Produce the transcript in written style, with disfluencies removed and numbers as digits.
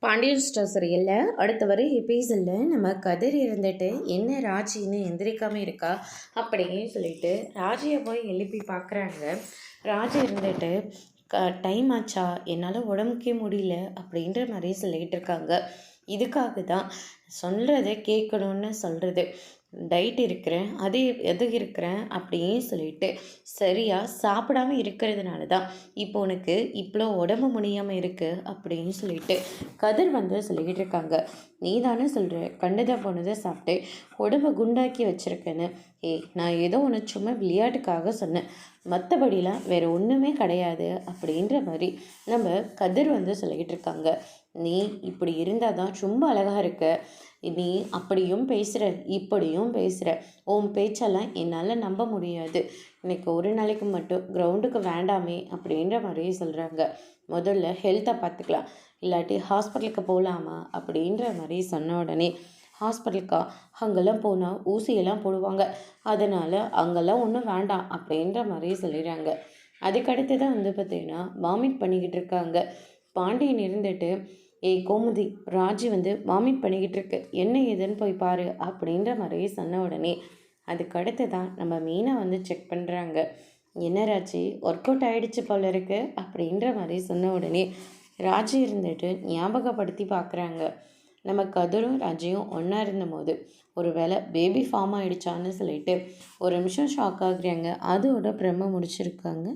Pandian store சீரியலில் அடுத்த வர எபிசோடில் நம்ம கதிர் இருந்துட்டு என்ன ராஜின்னு எந்திரிக்காமல் இருக்கா அப்படின்னு சொல்லிட்டு ராஜியை போய் எழுப்பி பார்க்குறாங்க. ராஜி இருந்துட்டு டைம் ஆச்சா, என்னால் உடம்புக்கே முடியல அப்படின்ற மாதிரி சொல்லிகிட்டு இருக்காங்க. இதுக்காக தான் சொல்கிறத கேட்கணுன்னு சொல்கிறது. டயட் இருக்கிறேன், எது இருக்கிறேன் அப்படின்னு சொல்லிட்டு சரியாக சாப்பிடாமல் இருக்கிறதுனால தான் இப்போ உனக்கு இவ்வளோ உடம்பு முடியாமல் இருக்குது அப்படின்னு சொல்லிட்டு கதிர் சொல்லிக்கிட்டு இருக்காங்க. நீ தானே சொல்கிற கண்டதை போனதை சாப்பிட்டு உடம்பை குண்டாக்கி வச்சுருக்கேன்னு. நான் ஏதோ ஒன்று சும்மா விளையாட்டுக்காக சொன்னேன், மற்றபடிலாம் வேறு ஒன்றுமே கிடையாது அப்படின்ற மாதிரி நம்ம கதிர் சொல்லிக்கிட்டு இருக்காங்க. நீ இப்படி இருந்தால் தான் ரொம்ப அழகாக இருக்க, நீ அப்படியும் பேசுகிற இப்படியும் பேசுகிற, உன் பேச்செல்லாம் என்னால் நம்ப முடியாது. இன்னைக்கு ஒரு நாளைக்கு மட்டும் கிரவுண்டுக்கு வேண்டாமே அப்படின்ற மாதிரி சொல்கிறாங்க. முதல்ல ஹெல்த்தை பார்த்துக்கலாம், இல்லாட்டி ஹாஸ்பிட்டலுக்கு போகலாமா அப்படின்ற மாதிரி சொன்ன உடனே ஹாஸ்பிட்டலுக்கா, அங்கெல்லாம் போனால் ஊசியெல்லாம் போடுவாங்க, அதனால் அங்கெல்லாம் ஒன்றும் வேண்டாம் அப்படின்ற மாதிரி சொல்லிடுறாங்க. அதுக்கடுத்து தான் பார்த்திங்கன்னா வாமிட் பண்ணிக்கிட்டு இருக்காங்க. பாண்டியன் இருந்துட்டு, கோமதி, ராஜி வாமிட் பண்ணிக்கிட்டு இருக்கு, என்ன ஏதுன்னு போய் பாரு அப்படின்ற மாதிரி சொன்ன உடனே அதுக்கடுத்து தான் நம்ம மீனை செக் பண்ணுறாங்க. என்ன ராஜி, ஒர்க் அவுட் ஆகிடுச்சு போல இருக்கு அப்படின்ற மாதிரி சொன்ன உடனே ராஜி இருந்துட்டு ஞாபகப்படுத்தி பார்க்குறாங்க. நம்ம கதிரும் ராஜியும் ஒன்றா இருந்தபோது ஒரு வேளை பேபி ஃபார்ம் ஆகிடுச்சான்னு சொல்லிட்டு ஒரு நிமிஷம் ஷாக் ஆகுறாங்க. அதோட பிரம்ம முடிச்சிருக்காங்க.